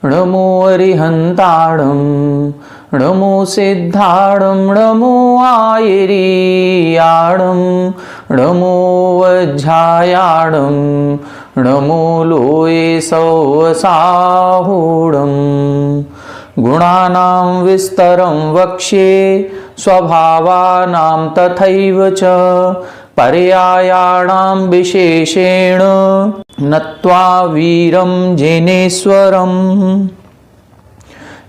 नमो अरिहन्ताणं नमो सिद्धाणं नमो आयर्याणं नमो वज्रायाणं नमो लोये सौवसाहूढं गुणानां विस्तरं वक्ष्ये स्वभावानां तथैव च पर्यायाणां विशेषेण नत्वा वीरं जिनेश्वरम्।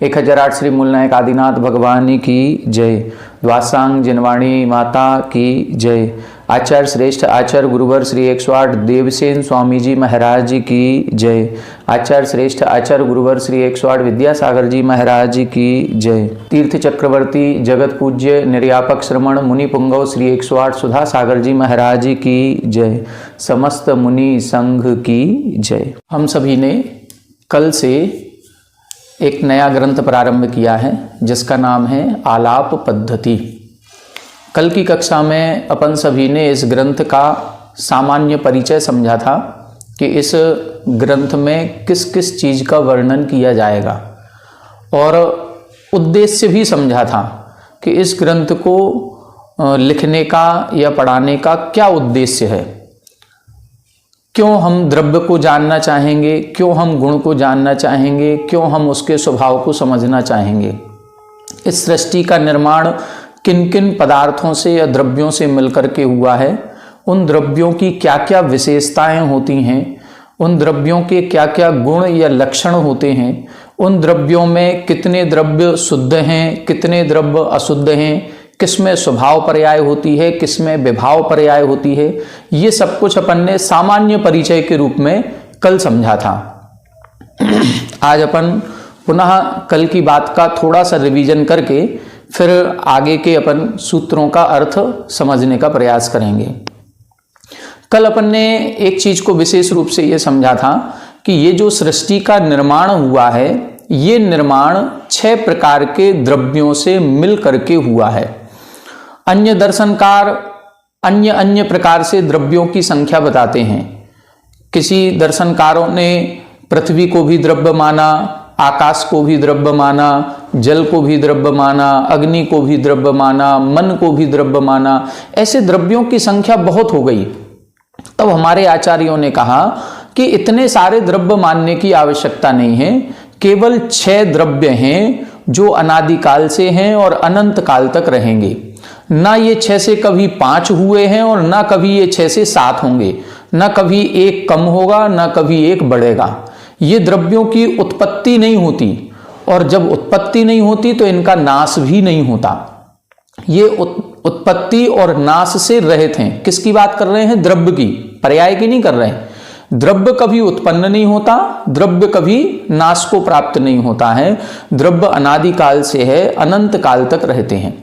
1008 श्री मूलनायक आदिनाथ भगवान की जय। द्वासांग जिनवाणी माता की जय। आचार्य श्रेष्ठ आचार्य गुरुवर श्री 108 देवसेन स्वामी जी महाराज जी की जय। आचार्य श्रेष्ठ आचार्य गुरुवर श्री 108 विद्यासागर जी महाराज जी की जय। तीर्थ चक्रवर्ती जगत पूज्य निर्यापक श्रमण मुनि पुंगव श्री 108 सुधा सागर जी महाराज जी की जय। समस्त मुनि संघ की जय। हम सभी ने कल से एक नया ग्रंथ प्रारंभ किया है जिसका नाम है आलाप पद्धति। कल की कक्षा में अपन सभी ने इस ग्रंथ का सामान्य परिचय समझा था कि इस ग्रंथ में किस किस चीज़ का वर्णन किया जाएगा और उद्देश्य भी समझा था कि इस ग्रंथ को लिखने का या पढ़ाने का क्या उद्देश्य है, क्यों हम द्रव्य को जानना चाहेंगे, क्यों हम गुण को जानना चाहेंगे, क्यों हम उसके स्वभाव को समझना चाहेंगे। इस सृष्टि का निर्माण किन किन पदार्थों से या द्रव्यों से मिलकर के हुआ है, उन द्रव्यों की क्या क्या विशेषताएं होती हैं, उन द्रव्यों के क्या क्या गुण या लक्षण होते हैं, उन द्रव्यों में कितने द्रव्य शुद्ध हैं, कितने द्रव्य अशुद्ध हैं, किसमें स्वभाव पर्याय होती है, किसमें विभाव पर्याय होती है, ये सब कुछ अपन ने सामान्य परिचय के रूप में कल समझा था। आज अपन पुनः कल की बात का थोड़ा सा रिवीजन करके फिर आगे के अपन सूत्रों का अर्थ समझने का प्रयास करेंगे। कल अपन ने एक चीज को विशेष रूप से ये समझा था कि ये जो सृष्टि का निर्माण हुआ है, ये निर्माण 6 प्रकार के द्रव्यों से मिल करके हुआ है। अन्य दर्शनकार अन्य अन्य प्रकार से द्रव्यों की संख्या बताते हैं। किसी दर्शनकारों ने पृथ्वी को भी द्रव्य माना, आकाश को भी द्रव्य माना, जल को भी द्रव्य माना, अग्नि को भी द्रव्य माना, मन को भी द्रव्य माना। ऐसे द्रव्यों की संख्या बहुत हो गई। तब हमारे आचार्यों ने कहा कि इतने सारे द्रव्य मानने की आवश्यकता नहीं है, केवल 6 द्रव्य हैं जो अनादिकाल से हैं और अनंत काल तक रहेंगे। ना ये 6 से कभी 5 हुए हैं और ना कभी ये 6 से 7 होंगे, ना कभी एक कम होगा, ना कभी एक बढ़ेगा। ये द्रव्यों की उत्पत्ति नहीं होती और जब उत्पत्ति नहीं होती तो इनका नाश भी नहीं होता। ये उत्पत्ति और नाश से रहित हैं। किसकी बात कर रहे हैं? द्रव्य की, पर्याय की नहीं कर रहे हैं। द्रव्य कभी उत्पन्न नहीं होता, द्रव्य कभी नाश को प्राप्त नहीं होता है। द्रव्य अनादिकाल से है, अनंत काल तक रहते हैं।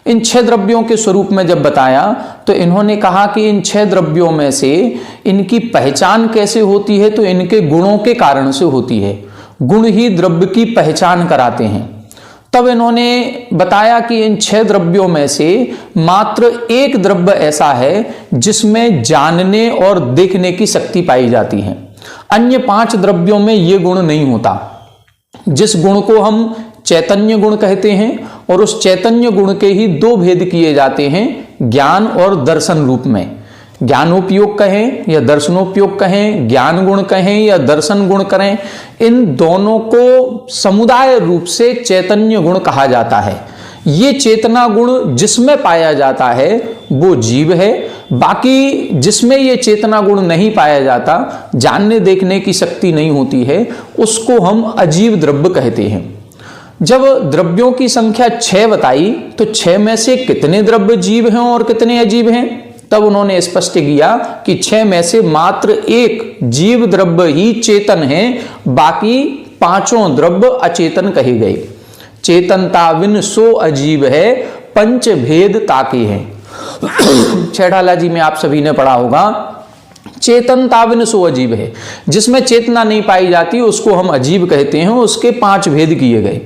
इन 6 द्रव्यों के स्वरूप में जब बताया तो इन्होंने कहा कि इन 6 द्रव्यों में से इनकी पहचान कैसे होती है, तो इनके गुणों के कारण से होती है। गुण ही द्रव्य की पहचान कराते हैं। तब इन्होंने बताया कि इन 6 द्रव्यों में से मात्र एक द्रव्य ऐसा है जिसमें जानने और देखने की शक्ति पाई जाती है। अन्य 5 द्रव्यों में ये गुण नहीं होता। जिस गुण को हम चैतन्य गुण कहते हैं और उस चैतन्य गुण के ही 2 भेद किए जाते हैं, ज्ञान और दर्शन रूप में। ज्ञानोपयोग कहें या दर्शनोपयोग कहें, ज्ञान गुण कहें या दर्शन गुण करें, इन दोनों को समुदाय रूप से चैतन्य गुण कहा जाता है। ये चेतना गुण जिसमें पाया जाता है वो जीव है। बाकी जिसमें ये चेतना गुण नहीं पाया जाता, जानने देखने की शक्ति नहीं होती है, उसको हम अजीव द्रव्य कहते हैं। जब द्रव्यों की संख्या 6 बताई तो 6 में से कितने द्रव्य जीव हैं और कितने अजीब हैं, तब उन्होंने स्पष्ट किया कि 6 में से मात्र एक जीव द्रव्य ही चेतन है, बाकी 5 द्रव्य अचेतन कहे गए। चेतनता विन सो अजीब है, पंच भेद ताके हैं। छेड़ाला जी में आप सभी ने पढ़ा होगा, चेतनता बिन सो अजीब है। जिसमें चेतना नहीं पाई जाती उसको हम अजीब कहते हैं। उसके 5 भेद किए गए।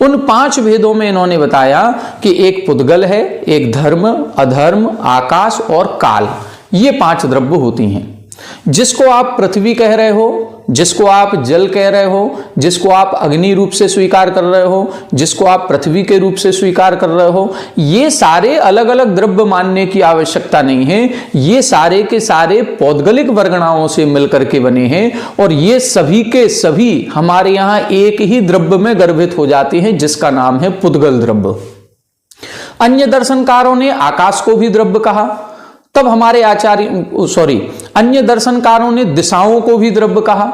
उन 5 भेदों में इन्होंने बताया कि एक पुद्गल है, एक धर्म, अधर्म, आकाश और काल, ये 5 द्रव्य होती हैं। जिसको आप पृथ्वी कह रहे हो, जिसको आप जल कह रहे हो, जिसको आप अग्नि रूप से स्वीकार कर रहे हो, जिसको आप पृथ्वी के रूप से स्वीकार कर रहे हो, ये सारे अलग अलग द्रव्य मानने की आवश्यकता नहीं है। ये सारे के सारे पौद्गलिक वर्गणाओं से मिलकर के बने हैं और ये सभी के सभी हमारे यहां एक ही द्रव्य में गर्भित हो जाते हैं, जिसका नाम है पुद्गल द्रव्य। अन्य दर्शनकारों ने आकाश को भी द्रव्य कहा, तब हमारे अन्य दर्शनकारों ने दिशाओं को भी द्रव्य कहा,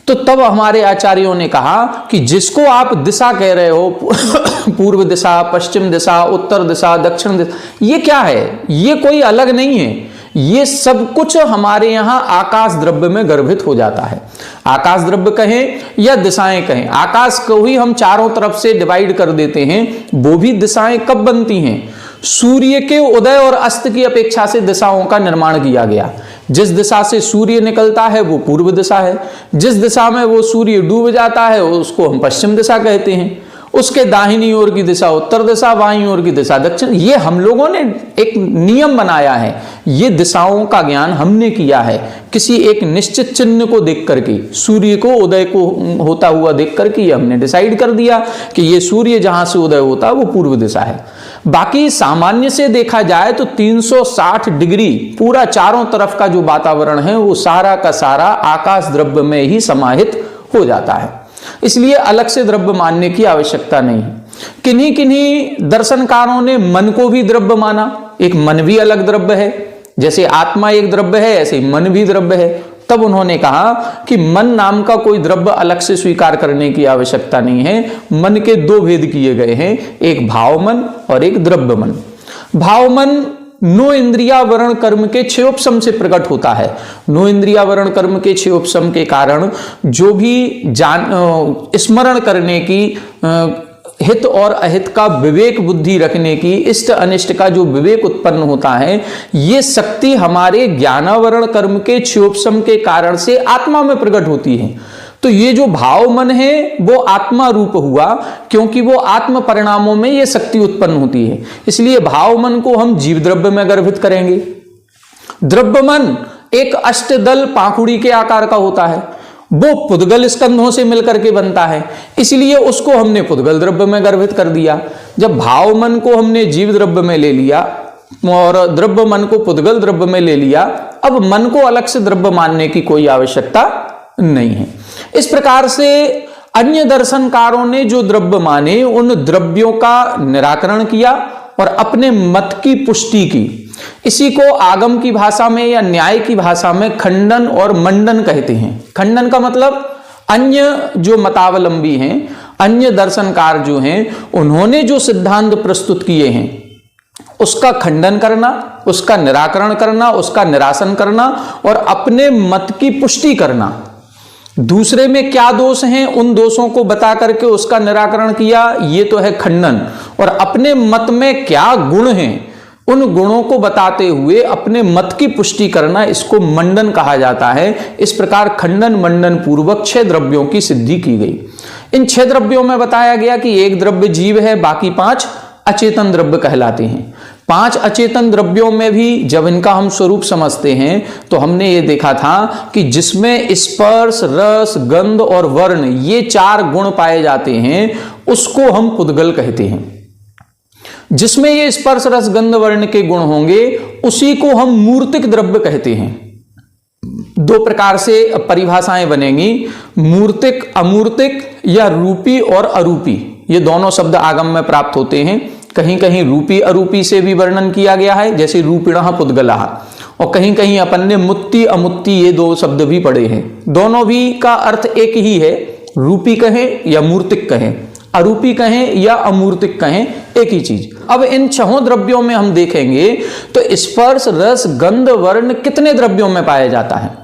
तो तब हमारे आचार्यों ने कहा कि जिसको आप दिशा कह रहे हो, पूर्व दिशा, पश्चिम दिशा, उत्तर दिशा, दक्षिण दिशा, ये क्या है? ये कोई अलग नहीं है, ये सब कुछ हमारे यहां आकाश द्रव्य में गर्भित हो जाता है। आकाश द्रव्य कहें या दिशाएं कहें, आकाश को ही हम चारों तरफ से डिवाइड कर देते हैं। वो भी दिशाएं कब बनती हैं? सूर्य के उदय और अस्त की अपेक्षा से दिशाओं का निर्माण किया गया। जिस दिशा से सूर्य निकलता है वो पूर्व दिशा है, जिस दिशा में वो सूर्य डूब जाता है उसको हम पश्चिम दिशा कहते हैं, उसके दाहिनी ओर की दिशा उत्तर दिशा, बाईं ओर की दिशा दक्षिण। ये हम लोगों ने एक नियम बनाया है, ये दिशाओं का ज्ञान हमने किया है किसी एक निश्चित चिन्ह को देख करके, सूर्य को उदय को होता हुआ देख करके ये हमने डिसाइड कर दिया कि ये सूर्य जहां से उदय होता है वो पूर्व दिशा है। बाकी सामान्य से देखा जाए तो 360 डिग्री पूरा चारों तरफ का जो वातावरण है वो सारा का सारा आकाश द्रव्य में ही समाहित हो जाता है, इसलिए अलग से द्रव्य मानने की आवश्यकता नहीं है। किन्हीं किन्हीं दर्शनकारों ने मन को भी द्रव्य माना। एक मन भी अलग द्रव्य है, जैसे आत्मा एक द्रव्य है ऐसे मन भी द्रव्य है। तब उन्होंने कहा कि मन नाम का कोई द्रव्य अलग से स्वीकार करने की आवश्यकता नहीं है। मन के दो भेद किए गए हैं, एक भाव मन और एक द्रव्य मन। भाव मन नो इंद्रिया वर्ण कर्म के क्षयोपशम से प्रकट होता है। नो इंद्रिया वर्ण कर्म के क्षयोपशम के कारण जो भी स्मरण करने की, हित और अहित का विवेक बुद्धि रखने की, इष्ट अनिष्ट का जो विवेक उत्पन्न होता है, ये शक्ति हमारे ज्ञानावरण कर्म के क्षयोपशम के कारण से आत्मा में प्रकट होती है। तो ये जो भाव मन है वो आत्मा रूप हुआ, क्योंकि वो आत्म परिणामों में ये शक्ति उत्पन्न होती है, इसलिए भाव मन को हम जीव द्रव्य में गर्भित करेंगे। द्रव्य मन एक अष्टदल पाखुड़ी के आकार का होता है, वो पुद्गल स्कंधों से मिलकर के बनता है, इसलिए उसको हमने पुद्गल द्रव्य में गर्भित कर दिया। जब भाव मन को हमने जीव द्रव्य में ले लिया और द्रव्य मन को पुद्गल द्रव्य में ले लिया, अब मन को अलग से द्रव्य मानने की कोई आवश्यकता नहीं है। इस प्रकार से अन्य दर्शनकारों ने जो द्रव्य माने उन द्रव्यों का निराकरण किया और अपने मत की पुष्टि की। इसी को आगम की भाषा में या न्याय की भाषा में खंडन और मंडन कहते हैं। खंडन का मतलब अन्य जो मतावलंबी हैं, अन्य दर्शनकार जो हैं, उन्होंने जो सिद्धांत प्रस्तुत किए हैं उसका खंडन करना, उसका निराकरण करना, उसका निरासन करना और अपने मत की पुष्टि करना। दूसरे में क्या दोष हैं उन दोषों को बता करके उसका निराकरण किया, ये तो है खंडन। और अपने मत में क्या गुण हैं उन गुणों को बताते हुए अपने मत की पुष्टि करना, इसको मंडन कहा जाता है। इस प्रकार खंडन मंडन पूर्वक 6 द्रव्यों की सिद्धि की गई। इन 6 द्रव्यों में बताया गया कि एक द्रव्य जीव है, बाकी 5 अचेतन द्रव्य कहलाते हैं। 5 अचेतन द्रव्यों में भी जब इनका हम स्वरूप समझते हैं तो हमने ये देखा था कि जिसमें स्पर्श, रस, गंध और वर्ण ये 4 गुण पाए जाते हैं उसको हम पुद्गल कहते हैं। जिसमें ये स्पर्श, रस, गंध, वर्ण के गुण होंगे उसी को हम मूर्तिक द्रव्य कहते हैं। 2 प्रकार से परिभाषाएं बनेंगी, मूर्तिक, अमूर्तिक या रूपी और अरूपी। ये दोनों शब्द आगम में प्राप्त होते हैं। कहीं कहीं रूपी अरूपी से भी वर्णन किया गया है, जैसे रूपिणः पुद्गलः, और कहीं कहीं अपन ने मुत्ति अमुत्ति ये 2 शब्द भी पढ़े हैं। दोनों भी का अर्थ एक ही है, रूपी कहें या मूर्तिक कहें, अरूपी कहें या अमूर्तिक कहें, एक ही चीज। अब इन 6 द्रव्यों में हम देखेंगे तो स्पर्श, रस, गंध, वर्ण कितने द्रव्यों में पाया जाता है।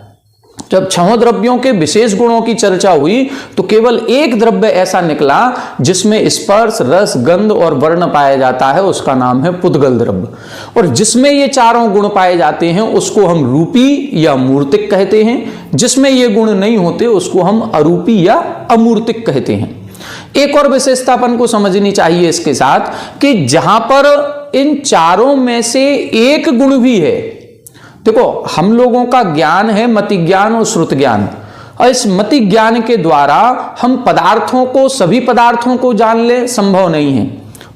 जब 6 द्रव्यों के विशेष गुणों की चर्चा हुई तो केवल एक द्रव्य ऐसा निकला जिसमें स्पर्श, रस, गंध और वर्ण पाया जाता है, उसका नाम है पुद्गल द्रव्य। और जिसमें ये चारों गुण पाए जाते हैं उसको हम रूपी या मूर्तिक कहते हैं, जिसमें ये गुण नहीं होते उसको हम अरूपी या अमूर्तिक कहते हैं। एक और विशेषता अपन को समझनी चाहिए इसके साथ कि जहां पर इन चारों में से एक गुण भी है देखो, हम लोगों का ज्ञान है मति ज्ञान और श्रुत ज्ञान, और इस मति ज्ञान के द्वारा हम पदार्थों को, सभी पदार्थों को जान ले, संभव नहीं है।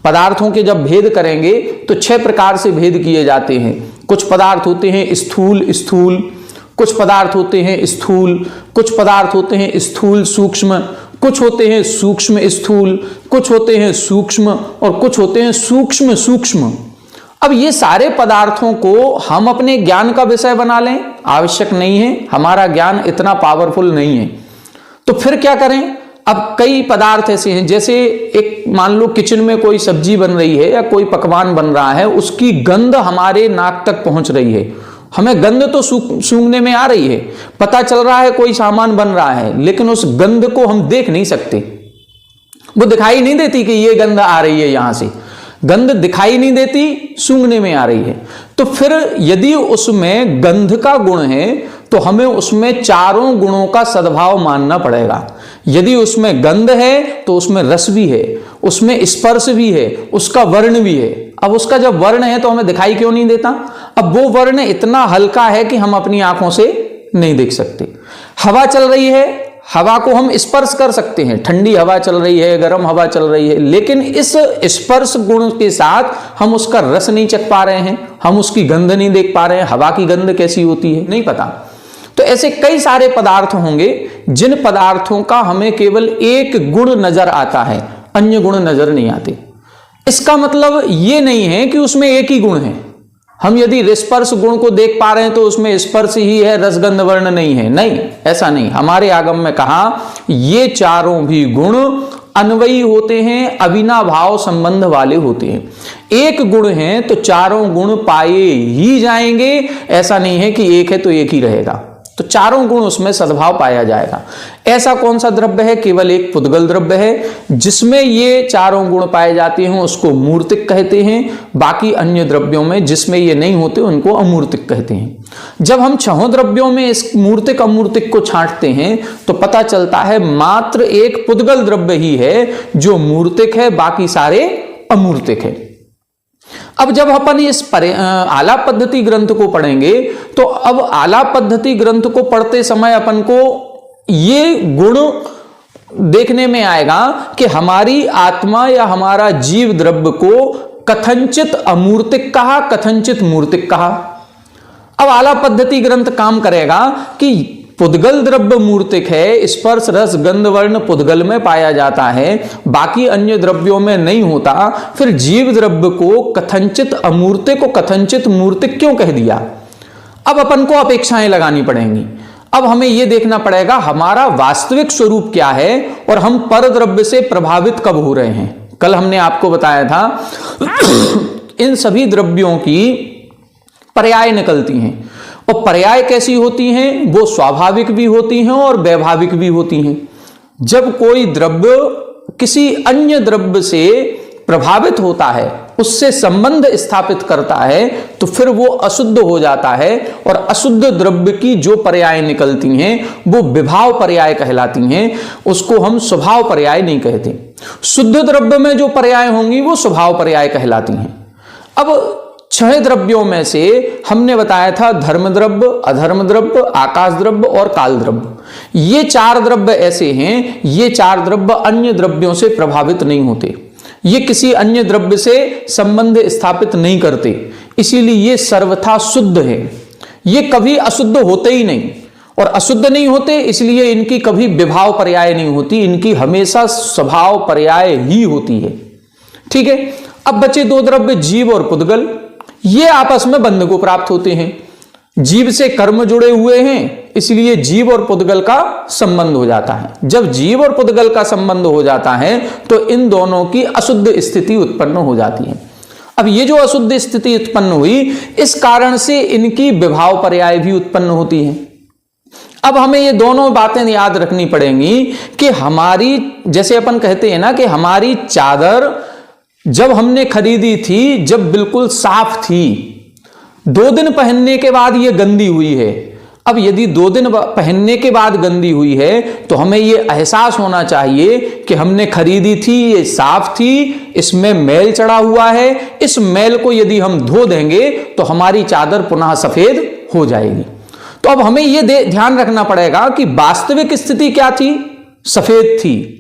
पदार्थों के जब भेद करेंगे तो 6 प्रकार से भेद किए जाते हैं। कुछ पदार्थ होते हैं स्थूल स्थूल, कुछ पदार्थ होते हैं स्थूल, कुछ पदार्थ होते हैं स्थूल सूक्ष्म, कुछ होते हैं सूक्ष्म स्थूल, कुछ होते हैं सूक्ष्म, और कुछ होते हैं सूक्ष्म सूक्ष्म। अब ये सारे पदार्थों को हम अपने ज्ञान का विषय बना लें, आवश्यक नहीं है, हमारा ज्ञान इतना पावरफुल नहीं है। तो फिर क्या करें? अब कई पदार्थ ऐसे हैं, जैसे एक मान लो किचन में कोई सब्जी बन रही है या कोई पकवान बन रहा है, उसकी गंध हमारे नाक तक पहुंच रही है, हमें गंध तो सूंघने में आ रही है, पता चल रहा है कोई सामान बन रहा है, लेकिन उस गंध को हम देख नहीं सकते, वो दिखाई नहीं देती कि ये गंध आ रही है, यहां से गंध दिखाई नहीं देती, सूंघने में आ रही है। तो फिर यदि उसमें गंध का गुण है तो हमें उसमें चारों गुणों का सद्भाव मानना पड़ेगा। यदि उसमें गंध है तो उसमें रस भी है, उसमें स्पर्श भी है, उसका वर्ण भी है। अब उसका जब वर्ण है तो हमें दिखाई क्यों नहीं देता? अब वो वर्ण इतना हल्का है कि हम अपनी आंखों से नहीं देख सकते। हवा चल रही है, हवा को हम स्पर्श कर सकते हैं, ठंडी हवा चल रही है, गर्म हवा चल रही है, लेकिन इस स्पर्श गुण के साथ हम उसका रस नहीं चख पा रहे हैं, हम उसकी गंध नहीं देख पा रहे हैं। हवा की गंध कैसी होती है नहीं पता। तो ऐसे कई सारे पदार्थ होंगे जिन पदार्थों का हमें केवल एक गुण नजर आता है, अन्य गुण नजर नहीं आते। इसका मतलब ये नहीं है कि उसमें एक ही गुण है। हम यदि स्पर्श गुण को देख पा रहे हैं तो उसमें स्पर्श ही है, रसगंध वर्ण नहीं है, नहीं, ऐसा नहीं। हमारे आगम में कहा ये चारों भी गुण अन्वयी होते हैं, अविनाभाव संबंध वाले होते हैं। एक गुण है तो चारों गुण पाए ही जाएंगे, ऐसा नहीं है कि एक है तो एक ही रहेगा। तो चारों गुण उसमें सद्भाव पाया जाएगा। ऐसा कौन सा द्रव्य है? केवल एक पुद्गल द्रव्य है जिसमें ये चारों गुण पाए जाते हैं, उसको मूर्तिक कहते हैं। बाकी अन्य द्रव्यों में जिसमें ये नहीं होते उनको अमूर्तिक कहते हैं। जब हम 6 द्रव्यों में इस मूर्तिक अमूर्तिक को छांटते हैं तो पता चलता है मात्र एक पुद्गल द्रव्य ही है जो मूर्तिक है, बाकी सारे अमूर्तिक है। अब जब अपन इस आलाप पद्धति ग्रंथ को पढ़ेंगे तो अब आलाप पद्धति ग्रंथ को पढ़ते समय अपन को ये गुण देखने में आएगा कि हमारी आत्मा या हमारा जीव द्रव्य को कथंचित अमूर्तिक कहा, कथंचित मूर्तिक कहा। अब आलाप पद्धति ग्रंथ काम करेगा कि पुद्गल द्रव्य मूर्तिक है, स्पर्श रस गंध वर्ण पुद्गल में पाया जाता है, बाकी अन्य द्रव्यों में नहीं होता। फिर जीव द्रव्य को कथंचित अमूर्तिक को कथंचित मूर्तिक क्यों कह दिया? अब अपन को अपेक्षाएं लगानी पड़ेंगी। अब हमें यह देखना पड़ेगा हमारा वास्तविक स्वरूप क्या है और हम पर द्रव्य से प्रभावित कब हो रहे हैं। कल हमने आपको बताया था इन सभी द्रव्यों की पर्याय निकलती हैं, और पर्याय कैसी होती हैं? वो स्वाभाविक भी होती हैं और वैभाविक भी होती हैं। जब कोई द्रव्य किसी अन्य द्रव्य से प्रभावित होता है, उससे संबंध स्थापित करता है, तो फिर वो अशुद्ध हो जाता है, और अशुद्ध द्रव्य की जो पर्याय निकलती हैं वो विभाव पर्याय कहलाती हैं, उसको हम स्वभाव पर्याय नहीं कहते। शुद्ध द्रव्य में जो पर्याय होंगी वो स्वभाव पर्याय कहलाती हैं। अब 6 द्रव्यों में से हमने बताया था धर्म द्रव्य, अधर्म द्रव्य, आकाश द्रव्य और काल द्रव्य। ये 4 द्रव्य ऐसे हैं, ये 4 द्रव्य अन्य द्रव्यों से प्रभावित नहीं होते, ये किसी अन्य द्रव्य से संबंध स्थापित नहीं करते, इसीलिए ये सर्वथा शुद्ध है। ये कभी अशुद्ध होते ही नहीं, और अशुद्ध नहीं होते इसलिए इनकी कभी विभाव पर्याय नहीं होती, इनकी हमेशा स्वभाव पर्याय ही होती है। ठीक है। अब बचे 2 द्रव्य जीव और पुद्गल। ये आपस में बंध को प्राप्त होते हैं, जीव से कर्म जुड़े हुए हैं, इसलिए जीव और पुद्गल का संबंध हो जाता है। जब जीव और पुद्गल का संबंध हो जाता है तो इन दोनों की अशुद्ध स्थिति उत्पन्न हो जाती है। अब ये जो अशुद्ध स्थिति उत्पन्न हुई, इस कारण से इनकी विभाव पर्याय भी उत्पन्न होती है। अब हमें ये दोनों बातें याद रखनी पड़ेंगी कि हमारी, जैसे अपन कहते हैं ना कि हमारी चादर जब हमने खरीदी थी, जब बिल्कुल साफ थी, 2 दिन पहनने के बाद ये गंदी हुई है। अब यदि 2 दिन पहनने के बाद गंदी हुई है तो हमें ये एहसास होना चाहिए कि हमने खरीदी थी, ये साफ थी, इसमें मैल चढ़ा हुआ है, इस मैल को यदि हम धो देंगे तो हमारी चादर पुनः सफेद हो जाएगी। तो अब हमें यह ध्यान रखना पड़ेगा कि वास्तविक स्थिति क्या थी, सफेद थी,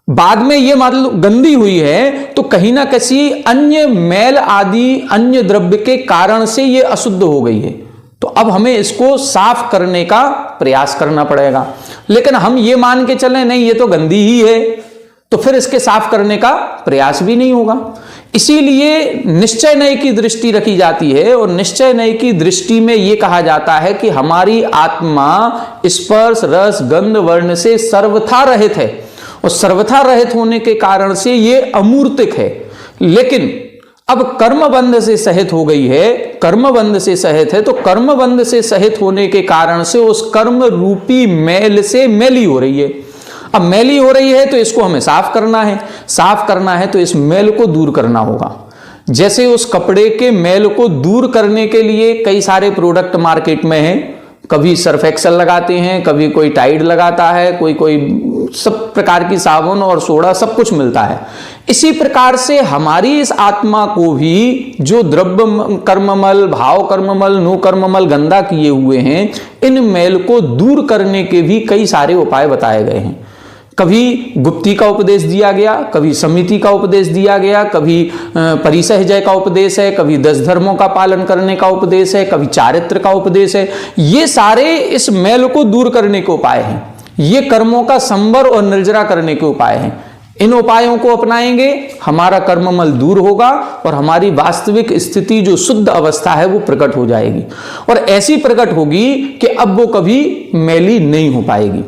बाद में ये मतलब गंदी हुई है, तो कहीं ना किसी अन्य मैल आदि अन्य द्रव्य के कारण से ये अशुद्ध हो गई है। तो अब हमें इसको साफ करने का प्रयास करना पड़ेगा। लेकिन हम ये मान के चलें नहीं ये तो गंदी ही है, तो फिर इसके साफ करने का प्रयास भी नहीं होगा। इसीलिए निश्चय नय की दृष्टि रखी जाती है, और निश्चय नय की दृष्टि में यह कहा जाता है कि हमारी आत्मा स्पर्श रस गंध वर्ण से सर्वथा रहित है, और सर्वथा रहित होने के कारण से यह अमूर्तिक है। लेकिन अब कर्मबंध से सहित हो गई है, कर्मबंध से सहित है, तो कर्मबंध से सहित होने के कारण से उस कर्म रूपी मैल से मैली हो रही है। अब मैली हो रही है तो इसको हमें साफ करना है, साफ करना है तो इस मैल को दूर करना होगा। जैसे उस कपड़े के मैल को दूर करने के लिए कई सारे प्रोडक्ट मार्केट में हैं, कभी सर्फ एक्सेल लगाते हैं, कभी कोई टाइड लगाता है, कोई सब प्रकार की साबुन और सोडा सब कुछ मिलता है। इसी प्रकार से हमारी इस आत्मा को भी जो द्रव्य कर्ममल, भाव कर्ममल, नो कर्ममल गंदा किए हुए हैं, इन मैल को दूर करने के भी कई सारे उपाय बताए गए हैं। कभी गुप्ती का उपदेश दिया गया, कभी समिति का उपदेश दिया गया, कभी परिसहजय का उपदेश है, कभी 10 धर्मों का पालन करने का उपदेश है, कभी चारित्र का उपदेश है। ये सारे इस मैल को दूर करने के उपाय हैं, ये कर्मों का संवर और निर्जरा करने के उपाय हैं। इन उपायों को अपनाएंगे हमारा कर्ममल दूर होगा और हमारी वास्तविक स्थिति जो शुद्ध अवस्था है वो प्रकट हो जाएगी, और ऐसी प्रकट होगी कि अब वो कभी मैली नहीं हो पाएगी।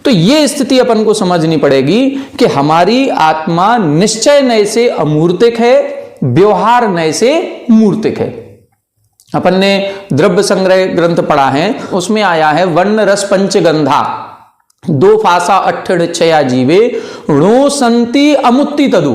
तो ये स्थिति अपन को समझनी पड़ेगी कि हमारी आत्मा निश्चय नय से अमूर्तिक है, व्यवहार नय से मूर्तिक है। अपन ने द्रव्य संग्रह ग्रंथ पढ़ा है, उसमें आया है वर्ण रस पंचगंधा 2 फासा 8 छया जीवे णो संति अमुत्ति तदु।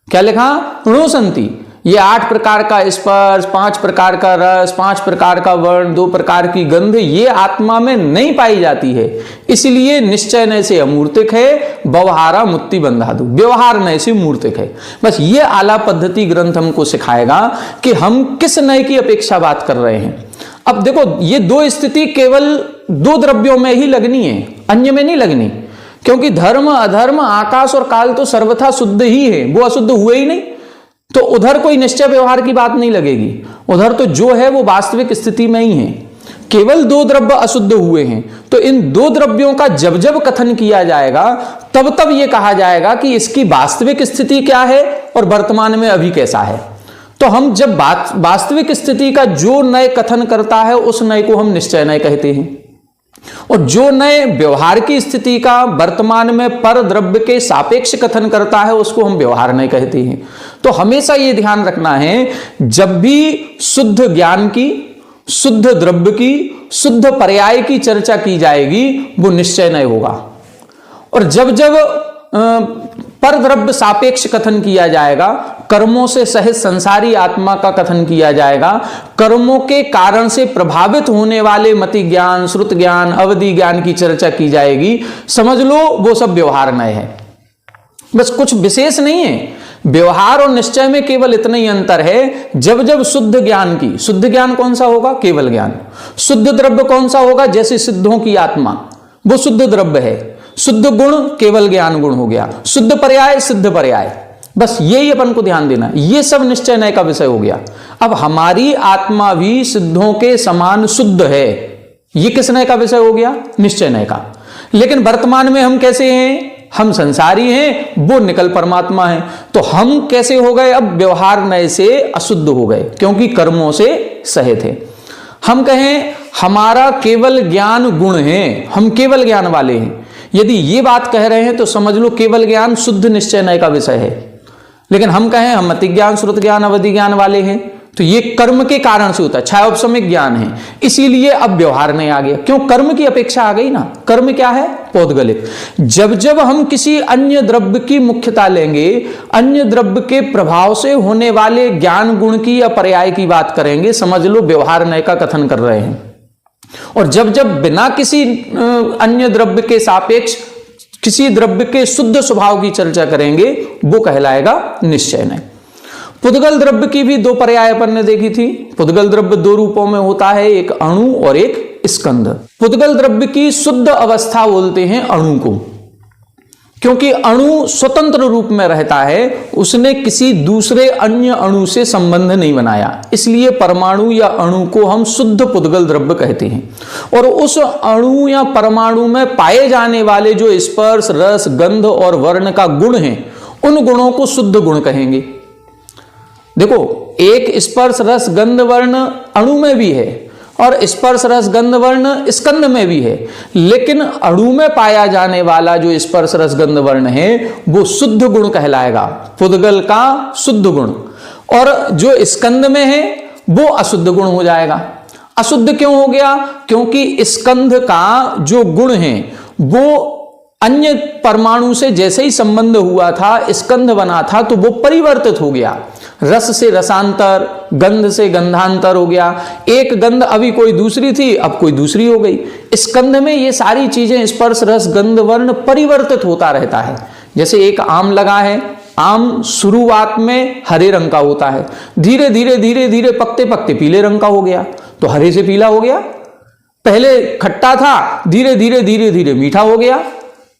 क्या लिखा? णो संति, ये 8 प्रकार का स्पर्श, 5 प्रकार का रस, 5 प्रकार का वर्ण, 2 प्रकार की गंध, ये आत्मा में नहीं पाई जाती है, इसलिए निश्चय नय से अमूर्तिक है, व्यवहारा मुक्ति बंधादु, व्यवहार नय से मूर्तिक है। बस ये आला पद्धति ग्रंथ हमको सिखाएगा कि हम किस नय की अपेक्षा बात कर रहे हैं। अब देखो, ये 2 स्थिति केवल 2 द्रव्यों में ही लगनी है, अन्य में नहीं लगनी, क्योंकि धर्म अधर्म आकाश और काल तो सर्वथा शुद्ध ही है, वो अशुद्ध हुए ही नहीं, तो उधर कोई निश्चय व्यवहार की बात नहीं लगेगी। उधर तो जो है वो वास्तविक स्थिति में ही है। केवल 2 द्रव्य अशुद्ध हुए हैं, तो इन 2 द्रव्यों का जब जब कथन किया जाएगा तब तब ये कहा जाएगा कि इसकी वास्तविक स्थिति क्या है और वर्तमान में अभी कैसा है। तो हम जब वास्तविक स्थिति का जो नय कथन करता है उस नय को हम निश्चय नय कहते हैं, और जो नय व्यवहार की स्थिति का वर्तमान में पर द्रव्य के सापेक्ष कथन करता है उसको हम व्यवहार नय कहते हैं। तो हमेशा ये ध्यान रखना है, जब भी शुद्ध ज्ञान की, शुद्ध द्रव्य की, शुद्ध पर्याय की चर्चा की जाएगी वो निश्चय नय होगा, और जब जब पर द्रव्य सापेक्ष कथन किया जाएगा, कर्मों से सहित संसारी आत्मा का कथन किया जाएगा, कर्मों के कारण से प्रभावित होने वाले मति ज्ञान, श्रुत ज्ञान, अवधि ज्ञान की चर्चा की जाएगी, समझ लो वो सब व्यवहार नय है। बस कुछ विशेष नहीं है, व्यवहार और निश्चय में केवल इतना ही अंतर है। जब जब शुद्ध ज्ञान की, शुद्ध ज्ञान कौन सा होगा? केवल ज्ञान। शुद्ध द्रव्य कौन सा होगा? जैसे सिद्धों की आत्मा, वो शुद्ध द्रव्य है। शुद्ध गुण केवल ज्ञान गुण हो गया, शुद्ध पर्याय सिद्ध पर्याय, बस यही अपन को ध्यान देना, ये सब निश्चय नय का विषय हो गया। अब हमारी आत्मा भी सिद्धों के समान शुद्ध है, ये किस नय का विषय हो गया? निश्चय नय का। लेकिन वर्तमान में हम कैसे हैं? हम संसारी हैं, वो निकल परमात्मा है। तो हम कैसे हो गए? अब व्यवहार नय से अशुद्ध हो गए, क्योंकि कर्मों से सहित है। हम कहें हमारा केवल ज्ञान गुण है, हम केवल ज्ञान वाले हैं, यदि ये बात कह रहे हैं तो समझ लो केवल ज्ञान शुद्ध निश्चय नय का विषय है। लेकिन हम कहें हम मति ज्ञान, श्रुत ज्ञान, अवधि ज्ञान वाले हैं, तो ये कर्म के कारण से होता है, छायोपशमिक ज्ञान है, इसीलिए अब व्यवहार नहीं आ गया। क्यों? कर्म की अपेक्षा आ गई ना। कर्म क्या है? पौद्गलिक। जब जब हम किसी अन्य द्रव्य की मुख्यता लेंगे, अन्य द्रव्य के प्रभाव से होने वाले ज्ञान गुण की या पर्याय की बात करेंगे, समझ लो व्यवहार नय का कथन कर रहे हैं। और जब जब बिना किसी अन्य द्रव्य के सापेक्ष किसी द्रव्य के शुद्ध स्वभाव की चर्चा करेंगे, वो कहलाएगा निश्चय नय। पुद्गल द्रव्य की भी दो पर्याय अपन ने देखी थी। पुद्गल द्रव्य दो रूपों में होता है, एक अणु और एक स्कंध। पुद्गल द्रव्य की शुद्ध अवस्था बोलते हैं अणु को, क्योंकि अणु स्वतंत्र रूप में रहता है, उसने किसी दूसरे अन्य अणु से संबंध नहीं बनाया, इसलिए परमाणु या अणु को हम शुद्ध पुद्गल द्रव्य कहते हैं। और उस अणु या परमाणु में पाए जाने वाले जो स्पर्श, रस, गंध और वर्ण का गुण है, उन गुणों को शुद्ध गुण कहेंगे। देखो, एक स्पर्श, रस, गंध, वर्ण अणु में भी है और स्पर्श, रस, गंध, वर्ण स्कंध में भी है, लेकिन अणु में पाया जाने वाला जो स्पर्श, रस, गंध, वर्ण है वो शुद्ध गुण कहलाएगा, पुद्गल का शुद्ध गुण। और जो स्कंध में है वो अशुद्ध गुण हो जाएगा। अशुद्ध क्यों हो गया? क्योंकि स्कंध का जो गुण है वो अन्य परमाणु से जैसे ही संबंध हुआ था, स्कंध बना था, तो वो परिवर्तित हो गया। रस से रसांतर, गंध से गंधांतर हो गया। एक गंध अभी कोई दूसरी थी, अब कोई दूसरी हो गई। स्कंध में ये सारी चीजें स्पर्श, रस, गंध, वर्ण परिवर्तित होता रहता है। जैसे एक आम लगा है, आम शुरुआत में हरे रंग का होता है, धीरे धीरे धीरे धीरे पकते पकते पीले रंग का हो गया, तो हरे से पीला हो गया। पहले खट्टा था, धीरे धीरे धीरे धीरे मीठा हो गया,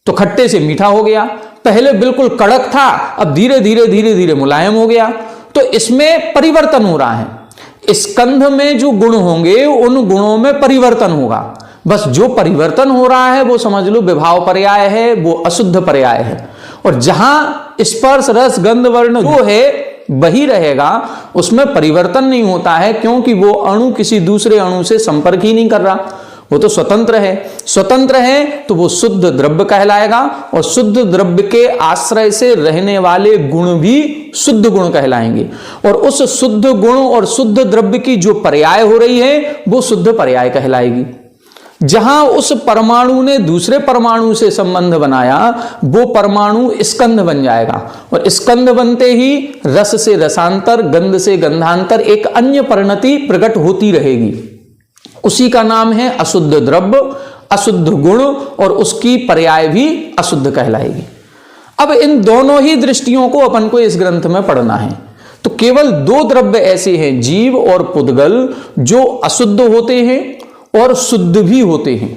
तो खट्टे से मीठा हो गया। पहले बिल्कुल कड़क था, अब धीरे धीरे धीरे धीरे मुलायम हो गया। तो इसमें परिवर्तन हो रहा है। स्कंध में जो गुण होंगे उन गुणों में परिवर्तन होगा। बस जो परिवर्तन हो रहा है वो समझ लो विभाव पर्याय है, वो अशुद्ध पर्याय है। और जहां स्पर्श, रस, गंध, वर्ण जो है वही रहेगा, उसमें परिवर्तन नहीं होता है, क्योंकि वो अणु किसी दूसरे अणु से संपर्क ही नहीं कर रहा, वो तो स्वतंत्र है। स्वतंत्र है तो वो शुद्ध द्रव्य कहलाएगा, और शुद्ध द्रव्य के आश्रय से रहने वाले गुण भी शुद्ध गुण कहलाएंगे। और उस शुद्ध गुण और शुद्ध द्रव्य की जो पर्याय हो रही है वो शुद्ध पर्याय कहलाएगी। जहां उस परमाणु ने दूसरे परमाणु से संबंध बनाया वो परमाणु स्कंध बन जाएगा, और स्कंध बनते ही रस से रसांतर, गंध से गंधांतर, एक अन्य परिणति प्रकट होती रहेगी। उसी का नाम है अशुद्ध द्रव्य, अशुद्ध गुण, और उसकी पर्याय भी अशुद्ध कहलाएगी। अब इन दोनों ही दृष्टियों को अपन को इस ग्रंथ में पढ़ना है। तो केवल दो द्रव्य ऐसे हैं, जीव और पुद्गल, जो अशुद्ध होते हैं और शुद्ध भी होते हैं।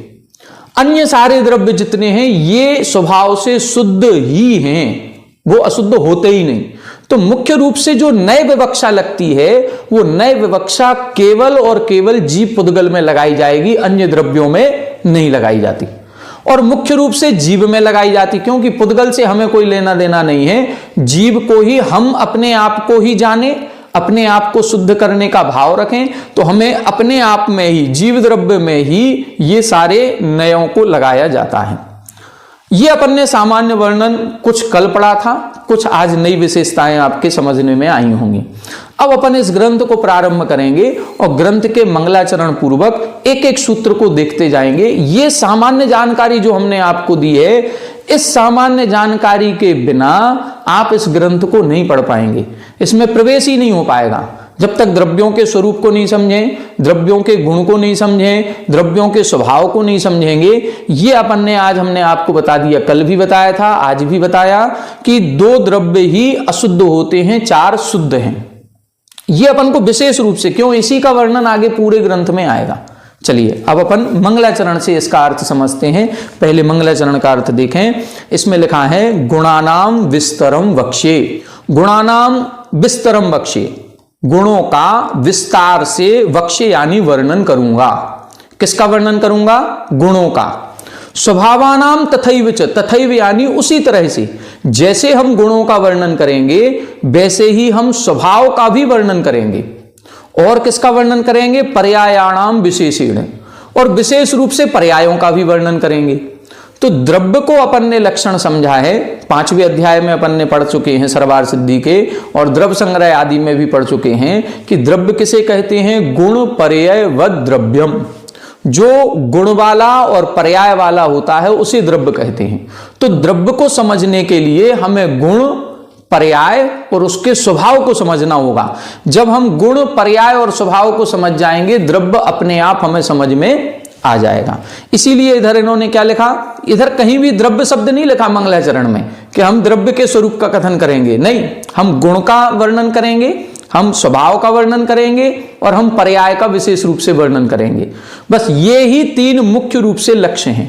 अन्य सारे द्रव्य जितने हैं ये स्वभाव से शुद्ध ही हैं, वो अशुद्ध होते ही नहीं। तो मुख्य रूप से जो नए विवक्षा लगती है वो नए विवक्षा केवल और केवल जीव पुद्गल में लगाई जाएगी, अन्य द्रव्यों में नहीं लगाई जाती। और मुख्य रूप से जीव में लगाई जाती, क्योंकि पुद्गल से हमें कोई लेना देना नहीं है। जीव को ही हम अपने आप को ही जाने, अपने आप को शुद्ध करने का भाव रखें, तो हमें अपने आप में ही, जीव द्रव्य में ही ये सारे नयों को लगाया जाता है। ये अपन ने सामान्य वर्णन कुछ कल पढ़ा था, कुछ आज नई विशेषताएं आपके समझने में आई होंगी। अब अपन इस ग्रंथ को प्रारंभ करेंगे और ग्रंथ के मंगलाचरण पूर्वक एक एक सूत्र को देखते जाएंगे। ये सामान्य जानकारी जो हमने आपको दी है, इस सामान्य जानकारी के बिना आप इस ग्रंथ को नहीं पढ़ पाएंगे, इसमें प्रवेश ही नहीं हो पाएगा। जब तक द्रव्यों के स्वरूप को नहीं समझें, द्रव्यों के गुण को नहीं समझें, द्रव्यों के स्वभाव को नहीं समझेंगे। ये अपन ने आज हमने आपको बता दिया, कल भी बताया था, आज भी बताया कि दो द्रव्य ही अशुद्ध होते हैं, चार शुद्ध हैं। ये अपन को विशेष रूप से, क्यों, इसी का वर्णन आगे पूरे ग्रंथ में आएगा। चलिए अब अपन मंगलाचरण से इसका अर्थ समझते हैं। पहले मंगलाचरण का अर्थ देखें। इसमें लिखा है गुणानाम विस्तरम वक्ष्ये। गुणानाम विस्तरम वक्ष्ये, गुणों का विस्तार से वक्ष्य यानी वर्णन करूंगा। किसका वर्णन करूंगा? गुणों का। स्वभावानाम तथैव च, तथैव यानी उसी तरह से, जैसे हम गुणों का वर्णन करेंगे वैसे ही हम स्वभाव का भी वर्णन करेंगे। और किसका वर्णन करेंगे? पर्यायाणाम विशेषेण, और विशेष रूप से पर्यायों का भी वर्णन करेंगे। तो द्रव्य को अपन ने लक्षण समझा है, 5वें अध्याय में अपन ने पढ़ चुके हैं सर्वार सिद्धि के, और द्रव्य संग्रह आदि में भी पढ़ चुके हैं कि द्रव्य किसे कहते हैं? गुण पर्याय व द्रव्यम। जो गुण वाला और पर्याय वाला होता है उसे द्रव्य कहते हैं। तो द्रव्य को समझने के लिए हमें गुण, पर्याय और उसके स्वभाव को समझना होगा। जब हम गुण, पर्याय और स्वभाव को समझ जाएंगे, द्रव्य अपने आप हमें समझ में आ जाएगा। इसीलिए इधर इन्होंने क्या लिखा? इधर कहीं भी द्रव्य शब्द नहीं लिखा मंगलाचरण में, कि हम द्रव्य के स्वरूप का कथन करेंगे, नहीं, हम गुण का वर्णन करेंगे, हम स्वभाव का वर्णन करेंगे और हम पर्याय का विशेष रूप से वर्णन करेंगे। बस ये ही 3 मुख्य रूप से लक्ष्य हैं।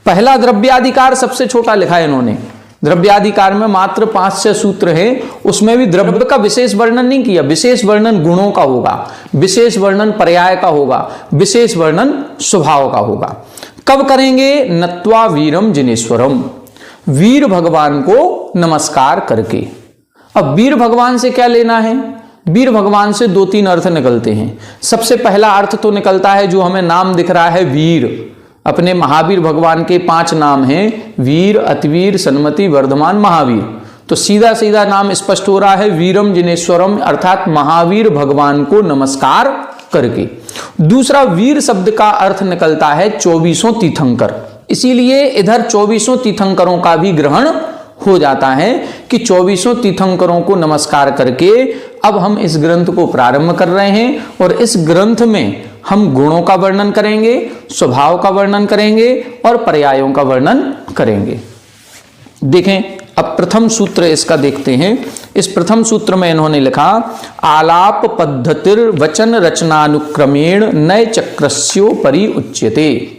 पहला द्रव्याधिकार सबसे छोटा लिखा है इन्होंने, द्रव्याधिकार में मात्र 5-6 सूत्र हैं, उसमें भी द्रव्य का विशेष वर्णन नहीं किया। विशेष वर्णन गुणों का होगा, विशेष वर्णन पर्याय का होगा, विशेष वर्णन स्वभाव का होगा। कब करेंगे? नत्वा वीरम जिनेश्वरम, वीर भगवान को नमस्कार करके। अब वीर भगवान से क्या लेना है? वीर भगवान से 2-3 अर्थ निकलते हैं। सबसे पहला अर्थ तो निकलता है जो हमें नाम दिख रहा है वीर। अपने महावीर भगवान के 5 नाम हैं, वीर, अतिवीर, सन्मति, वर्धमान, महावीर। तो सीधा सीधा नाम स्पष्ट हो रहा है, वीरम जिनेश्वरम, अर्थात महावीर भगवान को नमस्कार करके। दूसरा, वीर शब्द का अर्थ निकलता है 24 तीर्थंकर, इसीलिए इधर 24 तीर्थंकरों का भी ग्रहण हो जाता है कि 24 तीर्थंकरों को नमस्कार करके अब हम इस ग्रंथ को प्रारंभ कर रहे हैं और इस ग्रंथ में हम गुणों का वर्णन करेंगे, स्वभाव का वर्णन करेंगे और पर्यायों का वर्णन करेंगे। देखें, अब प्रथम सूत्र इसका देखते हैं। इस प्रथम सूत्र में इन्होंने लिखा, आलाप पद्धतिर वचन रचनानुक्रमेण नय चक्रस्योपरि उच्यते।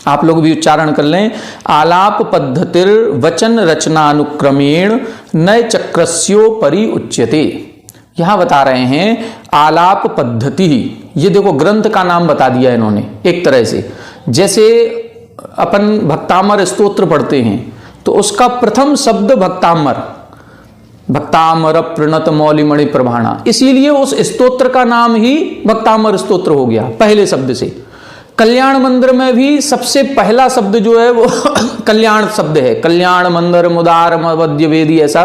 आप लोग भी उच्चारण कर लें, आलाप पद्धतिर वचन रचनानुक्रमेण नय चक्रस्योपरि उच्यते। यहां बता रहे हैं आलाप पद्धति, ये देखो ग्रंथ का नाम बता दिया इन्होंने एक तरह से। जैसे अपन भक्तामर स्तोत्र पढ़ते हैं तो उसका प्रथम शब्द भक्तामर, भक्तामर प्रणत मौलिमणि प्रभाणा, इसीलिए उस स्तोत्र का नाम ही भक्तामर स्तोत्र हो गया पहले शब्द से। कल्याण मंदिर में भी सबसे पहला शब्द जो है वो कल्याण शब्द है, कल्याण मंदिर मुदार मवद्य वेदी, ऐसा।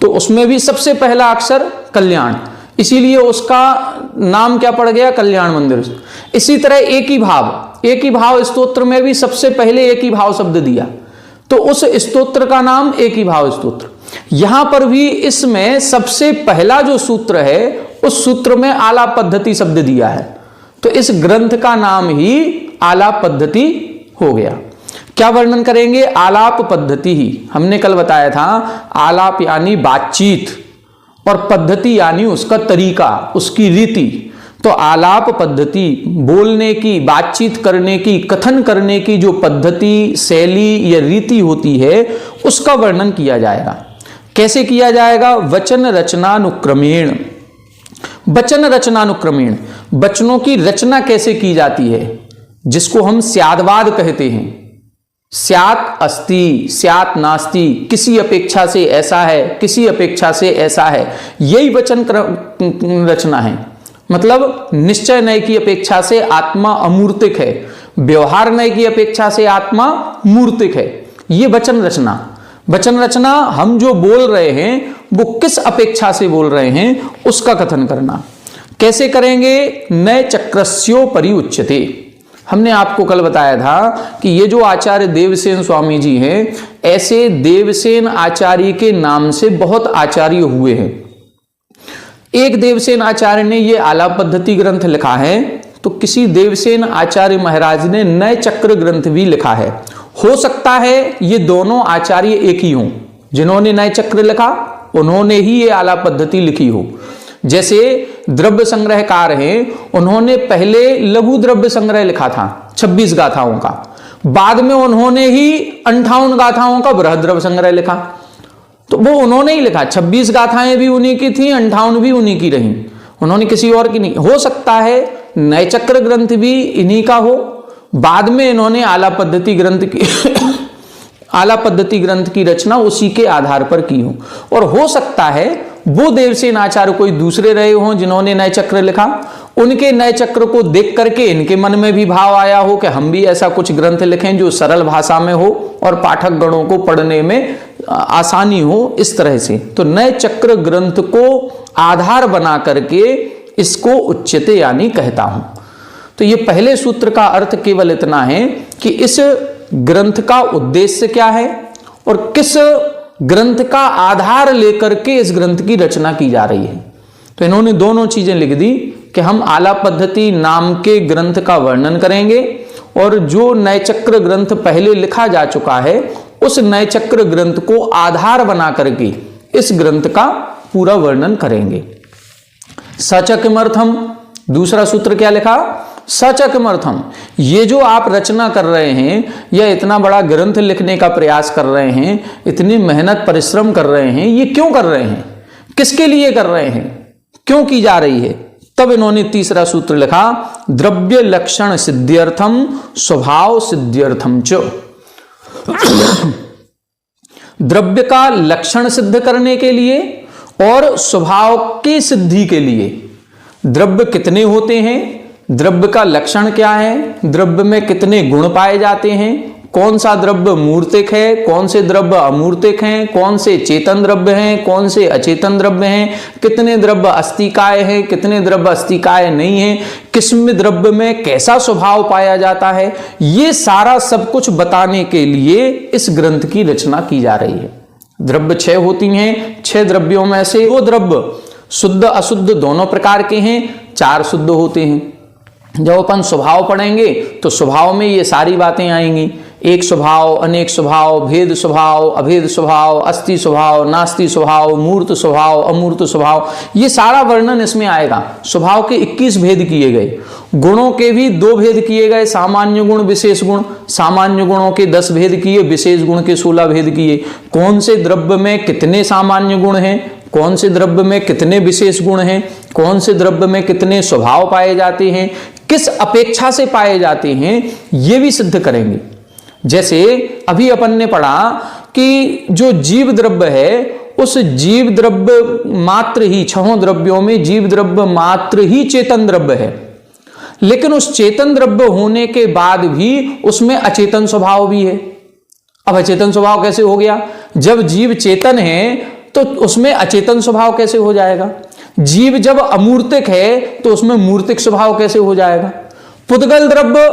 तो उसमें भी सबसे पहला अक्षर कल्याण, इसीलिए उसका नाम क्या पड़ गया? कल्याण मंदिर। इसी तरह एक ही भाव स्तोत्र में भी सबसे पहले एक ही भाव शब्द दिया, तो उस स्तोत्र का नाम एक ही भाव स्तोत्र। यहां पर भी इसमें सबसे पहला जो सूत्र है उस सूत्र में आलाप पद्धति शब्द दिया है, तो इस ग्रंथ का नाम ही आलाप पद्धति हो गया। क्या वर्णन करेंगे? आलाप पद्धति ही। हमने कल बताया था आलाप यानी बातचीत और पद्धति यानी उसका तरीका, उसकी रीति। तो आलाप पद्धति, बोलने की, बातचीत करने की, कथन करने की जो पद्धति, शैली या रीति होती है उसका वर्णन किया जाएगा। कैसे किया जाएगा? वचन रचनानुक्रमेण। वचन रचनानुक्रमेण, वचनों की रचना कैसे की जाती है, जिसको हम स्यादवाद कहते हैं। स्यात् अस्ति, स्यात् नास्ति, किसी अपेक्षा से ऐसा है, किसी अपेक्षा से ऐसा है, यही वचन रचना है। मतलब निश्चय नय की अपेक्षा से आत्मा अमूर्तिक है, व्यवहार नय की अपेक्षा से आत्मा मूर्तिक है, ये वचन रचना। वचन रचना हम जो बोल रहे हैं वो किस अपेक्षा से बोल रहे हैं उसका कथन करना। कैसे करेंगे? नय चक्रस्योपरि उच्यते। हमने आपको कल बताया था कि ये जो आचार्य देवसेन स्वामी जी हैं, ऐसे देवसेन आचार्य के नाम से बहुत आचार्य हुए हैं। एक देवसेन आचार्य ने ये आलाप पद्धति ग्रंथ लिखा है, तो किसी देवसेन आचार्य महाराज ने नय चक्र ग्रंथ भी लिखा है। हो सकता है ये दोनों आचार्य एक ही हों, जिन्होंने नय चक्र लिखा उन्होंने ही ये आलाप पद्धति लिखी हो। जैसे द्रव्य संग्रहकार हैं, उन्होंने पहले लघु द्रव्य संग्रह लिखा था 26 गाथाओं का, बाद में उन्होंने ही 58 गाथाओं का बृहद द्रव्य संग्रह लिखा। तो वो उन्होंने ही लिखा, 26 गाथाएं भी उन्हीं की थी, 58 भी उन्हीं की रही, उन्होंने किसी और की नहीं। हो सकता है नय चक्र ग्रंथ भी इन्हीं का हो, बाद में इन्होंने आलाप पद्धति ग्रंथ की रचना उसी के आधार पर की हो। और हो सकता है वो देवसेन आचार्य कोई दूसरे रहे हों जिन्होंने नय चक्र लिखा, उनके नय चक्र को देख करके इनके मन में भी भाव आया हो कि हम भी ऐसा कुछ ग्रंथ लिखें जो सरल भाषा में हो और पाठक गणों को पढ़ने में आसानी हो, इस तरह से। तो नय चक्र ग्रंथ को आधार बना करके इसको उच्यते यानी कहता हूं। तो ये पहले सूत्र का अर्थ केवल इतना है कि इस ग्रंथ का उद्देश्य क्या है और किस ग्रंथ का आधार लेकर के इस ग्रंथ की रचना की जा रही है। तो इन्होंने दोनों चीजें लिख दी कि हम आलाप पद्धति नाम के ग्रंथ का वर्णन करेंगे और जो नय चक्र ग्रंथ पहले लिखा जा चुका है उस नए चक्र ग्रंथ को आधार बना करके इस ग्रंथ का पूरा वर्णन करेंगे। सच किमर्थम, दूसरा सूत्र क्या लिखा, सच किमर्थम, ये जो आप रचना कर रहे हैं या इतना बड़ा ग्रंथ लिखने का प्रयास कर रहे हैं, इतनी मेहनत परिश्रम कर रहे हैं, ये क्यों कर रहे हैं, किसके लिए कर रहे हैं, क्यों की जा रही है। तब इन्होंने तीसरा सूत्र लिखा, द्रव्य लक्षण सिद्ध्यर्थम स्वभाव सिद्ध्यर्थम च। द्रव्य का लक्षण सिद्ध करने के लिए और स्वभाव की सिद्धि के लिए। द्रव्य कितने होते हैं, द्रव्य का लक्षण क्या है, द्रव्य में कितने गुण पाए जाते हैं, कौन सा द्रव्य मूर्तिक है, कौन से द्रव्य अमूर्तिक हैं, कौन से चेतन द्रव्य हैं, कौन से अचेतन द्रव्य हैं, कितने द्रव्य अस्तिकाय हैं, कितने द्रव्य अस्तिकाय नहीं हैं, किस्म द्रव्य में कैसा स्वभाव पाया जाता है, ये सारा सब कुछ बताने के लिए इस ग्रंथ की रचना की जा रही है। द्रव्य 6 होती हैं, 6 द्रव्यों में से वो द्रव्य शुद्ध अशुद्ध दोनों प्रकार के हैं, 4 शुद्ध होते हैं। जब अपन स्वभाव पढ़ेंगे तो स्वभाव में ये सारी बातें आएंगी, एक स्वभाव, अनेक स्वभाव, भेद स्वभाव, अभेद स्वभाव, अस्ति स्वभाव, नास्ति स्वभाव, मूर्त स्वभाव, अमूर्त स्वभाव, ये सारा वर्णन इसमें आएगा। स्वभाव के 21 भेद किए गए, गुणों के भी 2 भेद किए गए, सामान्य गुण विशेष गुण। सामान्य गुणों के 10 भेद किए, विशेष गुण के 16 भेद किए। कौन से द्रव्य में कितने सामान्य गुण हैं, कौन से द्रव्य में कितने विशेष गुण हैं, कौन से द्रव्य में कितने स्वभाव पाए जाते हैं, किस अपेक्षा से पाए जाते हैं, ये भी सिद्ध करेंगे। जैसे अभी अपन ने पढ़ा कि जो जीव द्रव्य है, उस जीव द्रव्य मात्र ही 6 द्रव्यों में जीव द्रव्य मात्र ही चेतन द्रव्य है, लेकिन उस चेतन द्रव्य होने के बाद भी उसमें अचेतन स्वभाव भी है। अब अचेतन स्वभाव कैसे हो गया, जब जीव चेतन है तो उसमें अचेतन स्वभाव कैसे हो जाएगा, जीव जब अमूर्तिक है तो उसमें मूर्तिक स्वभाव कैसे हो जाएगा, पुद्गल द्रव्य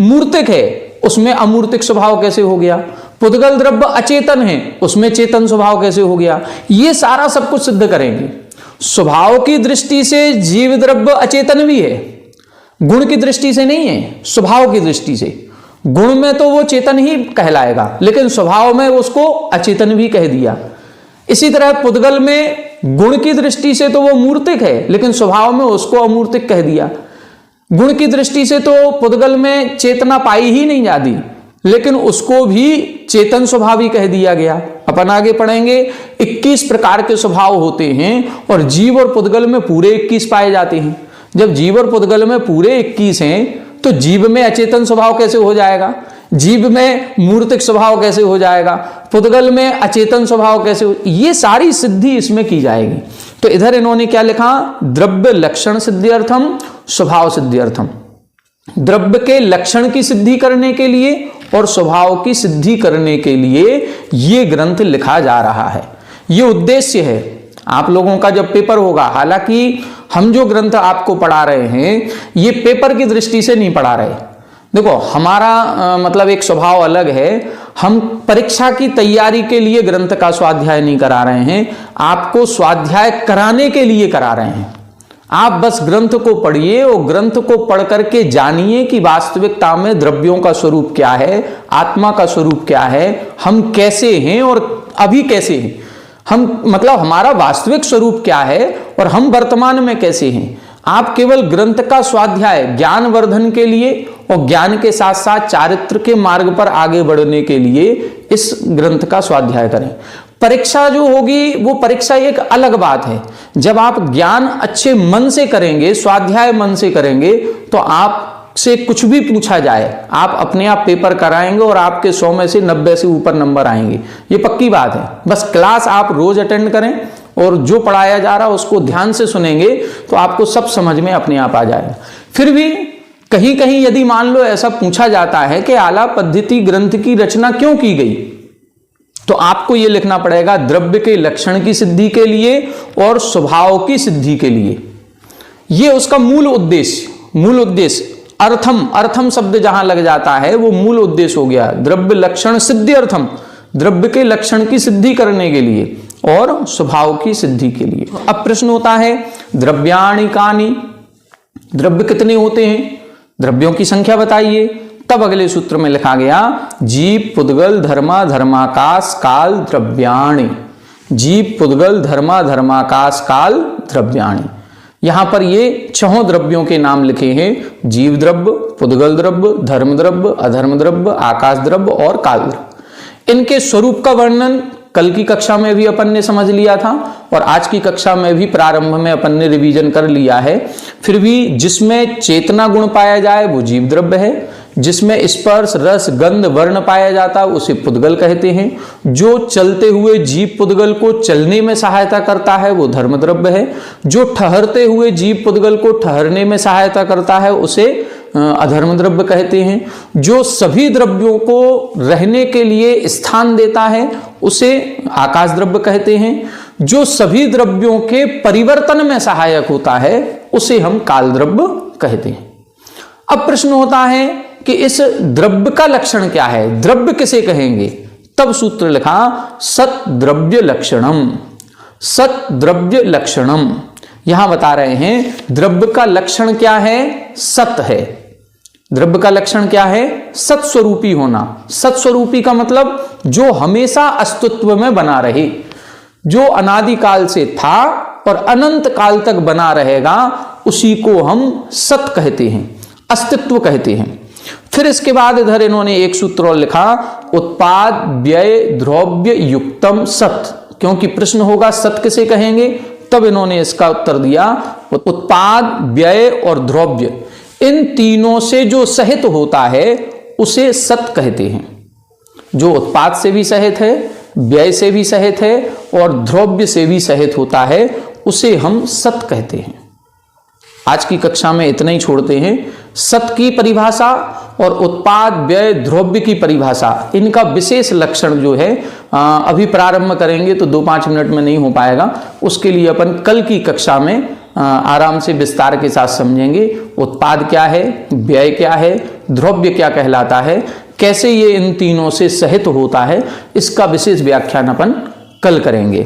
मूर्तिक है उसमें अमूर्तिक स्वभाव कैसे हो गया, पुद्गल द्रव्य अचेतन है उसमें चेतन स्वभाव कैसे हो गया, ये सारा सब कुछ सिद्ध करेंगे। स्वभाव की दृष्टि से जीव द्रव्य अचेतन भी है, गुण की दृष्टि से नहीं है, स्वभाव की दृष्टि से। गुण में तो वो चेतन ही कहलाएगा, लेकिन स्वभाव में उसको अचेतन भी कह दिया। इसी तरह पुद्गल में गुण की दृष्टि से तो वो मूर्तिक है, लेकिन स्वभाव में उसको अमूर्तिक कह दिया। गुण की दृष्टि से तो पुद्गल में चेतना पाई ही नहीं जाती, लेकिन उसको भी चेतन स्वभाव ही कह दिया गया। अपन आगे पढ़ेंगे 21 प्रकार के स्वभाव होते हैं और जीव और पुद्गल में पूरे 21 पाए जाते हैं। जब जीव और पुद्गल में पूरे 21 हैं तो जीव में अचेतन स्वभाव कैसे हो जाएगा, जीव में मूर्तिक स्वभाव कैसे हो जाएगा, पुद्गल में अचेतन स्वभाव कैसे हो, ये सारी सिद्धि इसमें की जाएगी। तो इधर इन्होंने क्या लिखा, द्रव्य लक्षण सिद्ध्यर्थम स्वभाव सिद्ध्यर्थम। द्रव्य के लक्षण की सिद्धि करने के लिए और स्वभाव की सिद्धि करने के लिए ये ग्रंथ लिखा जा रहा है। ये उद्देश्य है आप लोगों का जब पेपर होगा। हालांकि हम जो ग्रंथ आपको पढ़ा रहे हैं ये पेपर की दृष्टि से नहीं पढ़ा रहे। देखो हमारा मतलब एक स्वभाव अलग है, हम परीक्षा की तैयारी के लिए ग्रंथ का स्वाध्याय नहीं करा रहे हैं, आपको स्वाध्याय कराने के लिए करा रहे हैं। आप बस ग्रंथ को पढ़िए और ग्रंथ को पढ़ करके जानिए कि वास्तविकता में द्रव्यों का स्वरूप क्या है, आत्मा का स्वरूप क्या है, हम कैसे हैं और अभी कैसे हैं, हम मतलब हमारा वास्तविक स्वरूप क्या है और हम वर्तमान में कैसे हैं। आप केवल ग्रंथ का स्वाध्याय ज्ञान वर्धन के लिए और ज्ञान के साथ साथ चारित्र के मार्ग पर आगे बढ़ने के लिए इस ग्रंथ का स्वाध्याय करें। परीक्षा जो होगी वो परीक्षा एक अलग बात है। जब आप ज्ञान अच्छे मन से करेंगे, स्वाध्याय मन से करेंगे, तो आपसे कुछ भी पूछा जाए आप अपने आप पेपर कराएंगे और आपके 100 में से 90 से ऊपर नंबर आएंगे, ये पक्की बात है। बस क्लास आप रोज अटेंड करें और जो पढ़ाया जा रहा है उसको ध्यान से सुनेंगे तो आपको सब समझ में अपने आप आ जाएगा। फिर भी कहीं कहीं यदि मान लो ऐसा पूछा जाता है कि आला पद्धति ग्रंथ की रचना क्यों की गई, तो आपको यह लिखना पड़ेगा द्रव्य के लक्षण की सिद्धि के लिए और स्वभाव की सिद्धि के लिए। यह उसका मूल उद्देश्य अर्थम शब्द जहां लग जाता है वो मूल उद्देश्य हो गया। द्रव्य लक्षण सिद्ध्यर्थम, द्रव्य के लक्षण की सिद्धि करने के लिए और स्वभाव की सिद्धि के लिए। अब प्रश्न होता है द्रव्याणि कानि, द्रव्य कितने होते हैं, द्रव्यों की संख्या बताइए। तब अगले सूत्र में लिखा गया जीव पुद्गल धर्मा धर्माकाश काल द्रव्याणि। जीव पुद्गल धर्मा धर्माकाश काल द्रव्याणि। यहां पर ये 6 द्रव्यों के नाम लिखे हैं, जीव द्रव्य, पुद्गल द्रव्य, धर्म द्रव्य, अधर्म द्रव्य, आकाश द्रव्य और काल द्रव्य। इनके स्वरूप का वर्णन कल की कक्षा में भी अपन ने समझ लिया था और आज की कक्षा में भी प्रारंभ में अपन ने रिवीजन कर लिया है। फिर भी जिसमें चेतना गुण पाया जाए वो जीव द्रव्य है, जिसमें स्पर्श रस गंध वर्ण पाया जाता है उसे पुद्गल कहते हैं, जो चलते हुए जीव पुद्गल को चलने में सहायता करता है वो धर्म द्रव्य है, जो ठहरते हुए जीव पुद्गल को ठहरने में सहायता करता है उसे अधर्म द्रव्य कहते हैं, जो सभी द्रव्यों को रहने के लिए स्थान देता है उसे आकाश द्रव्य कहते हैं, जो सभी द्रव्यों के परिवर्तन में सहायक होता है उसे हम काल द्रव्य कहते हैं। अब प्रश्न होता है कि इस द्रव्य का लक्षण क्या है, द्रव्य किसे कहेंगे? तब सूत्र लिखा सत द्रव्य लक्षणम। सत द्रव्य लक्षणम यहां बता रहे हैं द्रव्य का लक्षण क्या है, सत है। द्रव्य का लक्षण क्या है, सत्स्वरूपी होना। सत्स्वरूपी का मतलब जो हमेशा अस्तित्व में बना रहे, जो अनादिकाल से था और अनंत काल तक बना रहेगा, उसी को हम सत कहते हैं, अस्तित्व कहते हैं। फिर इसके बाद इधर इन्होंने एक सूत्र और लिखा उत्पाद व्यय द्रव्य युक्तम सत, क्योंकि प्रश्न होगा सत किसे कहेंगे, तब इन्होंने इसका उत्तर दिया उत्पाद व्यय और द्रव्य इन तीनों से जो सहित होता है उसे सत कहते हैं। जो उत्पाद से भी सहित है, व्यय से भी सहित है और द्रव्य से भी सहित होता है उसे हम सत कहते हैं। आज की कक्षा में इतना ही छोड़ते हैं। सत की परिभाषा और उत्पाद व्यय द्रव्य की परिभाषा, इनका विशेष लक्षण जो है अभी प्रारंभ करेंगे तो 2-5 मिनट में नहीं हो पाएगा। उसके लिए अपन कल की कक्षा में आराम से विस्तार के साथ समझेंगे। उत्पाद क्या है, व्यय क्या है, द्रव्य क्या कहलाता है, कैसे ये इन तीनों से सहित होता है, इसका विशेष व्याख्यान अपन कल करेंगे।